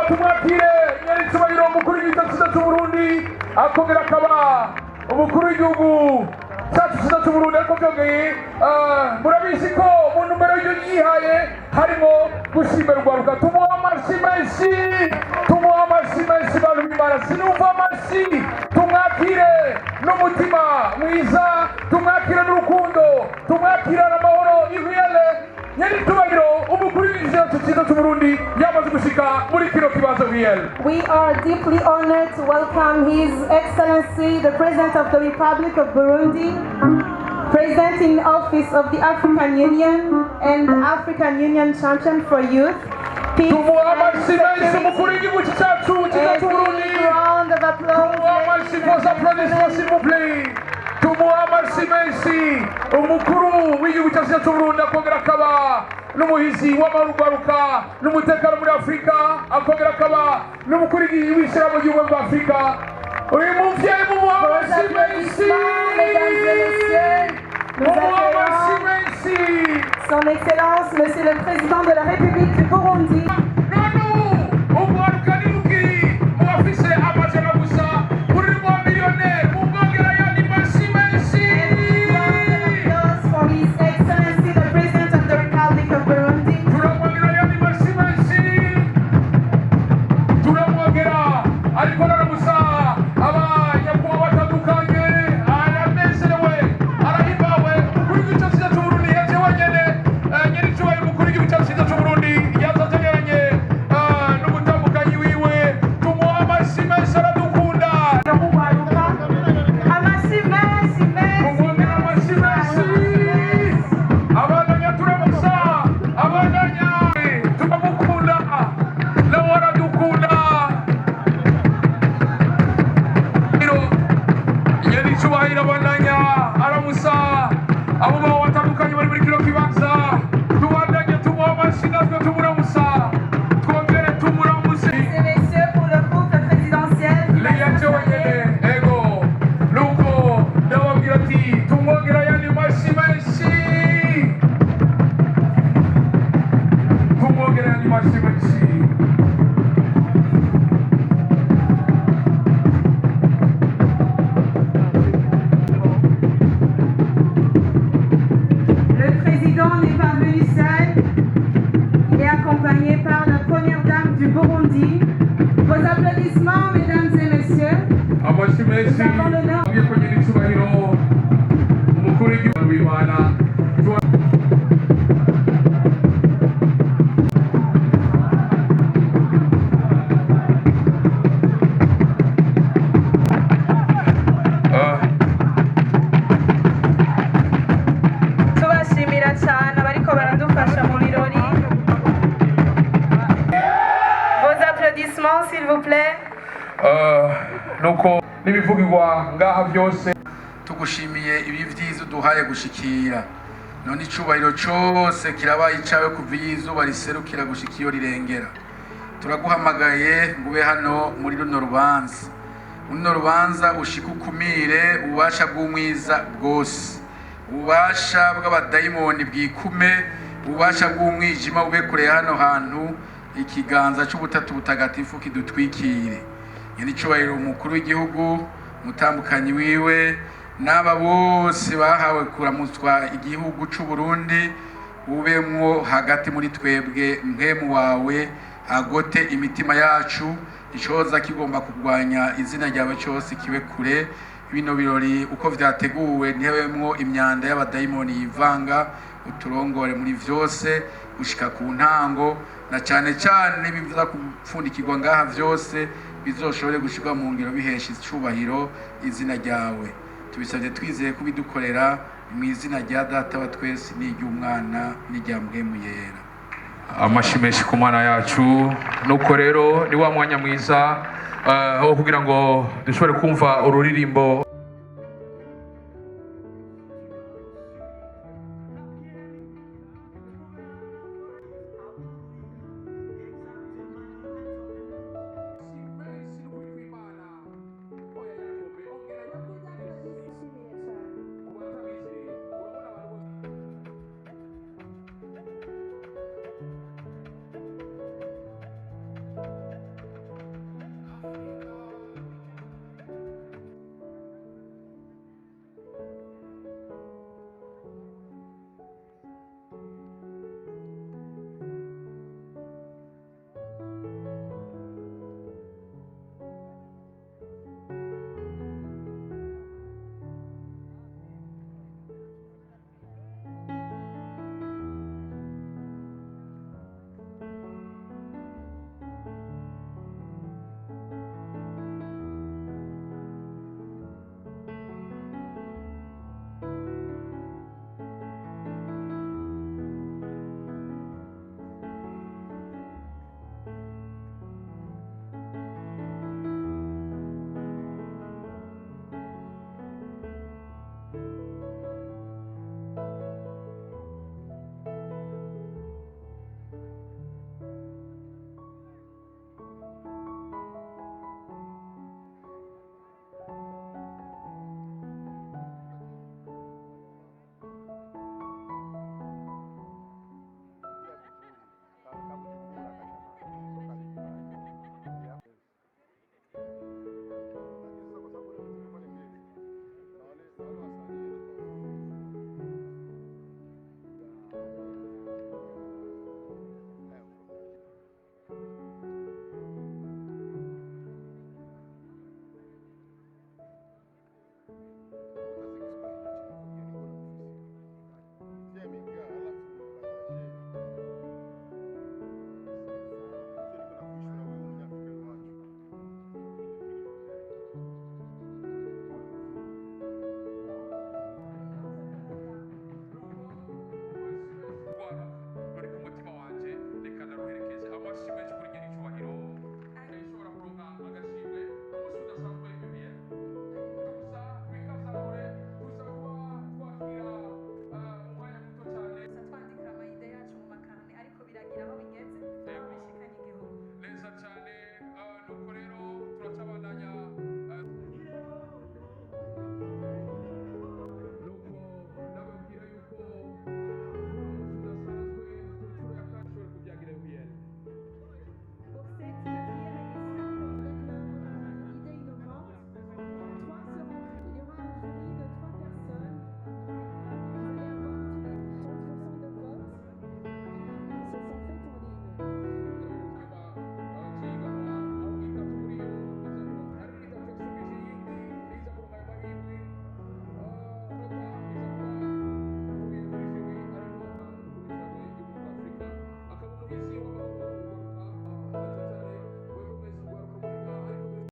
tumwakire nyari cyubahiro umukuru w'igihugu cy'u Burundi akongera akaba umukuru w'igihugu cyacu cy'u Burundi ariko byongeye murabizi ko mu numero yihaye harimo gushimira urwaruka tumuha amashyi menshi bantu b'Imana sinumva amashyi tumwakire n'umutima mwiza tumwakire n'urukundo tumwakire n'amahoro ihuyele nyari cyubahiro umukuru w'igihugu cy'u Burundi yamaze gushika muri kino kibanza ihuyele. We are deeply honored to welcome His Excellency the President of the Republic of Burundi, President in Office of the African Union and African Union Champion for Youth. Peace and round of applause. Umukuru w'igihugu cyacu cy'u Burundi akongera akaba n'umuhizi w'amarugaruka n'umutekano muri Afrika akongera akaba n'umukuru w'ishyirahamwe ry'ubumwe bwa Afrika uyu muvyeyi mumuha amashyi menshi. Son Excellence, Monsieur le Président de la République du Burundi. nuko n'ibivugirwa ngaha byose tugushimiye ibi byiza duhaye gushikira none icubahiro cyose kirabaye icawe kuva izuba riserukira gushikira rirengera turaguhamagaye ngube hano muri runo rubanza ushikukumire ubasha bw'umwiza bwose ubasha bw'abadayimoni bwikume ubasha bw'umwijima ube kure hano hantu ikiganza cy'ubutatu butagatifu kidutwikire yari cyubahiro umukuru w'igihugu mutambukanyi wiwe n'aba bose bahawe kuramutswa igihugu cy'u Burundi ubemwo hagati muri twebwe mpemu wawe agote imitima yacu icoza kigomba kurwanya izina ryawe cyose kibe kure bino birori uko vyateguwe ntihebemwo imyanda y'abadayimoni yivanga uturongore muri vyose gushika ku ntango na cyane bivuza kupfundikirwa ngaha vyose bizoshobore gushirwa mu ngiro bihesha icubahiro izina ryawe tubisabye twizeye kubidukorera mu izina rya data wa twese n'iry'umwana n'irya mpwemu yera. Amashimeshi ku mana yacu nuko rero ni wa mwanya mwiza aho kugira ngo dushobore kumva ururirimbo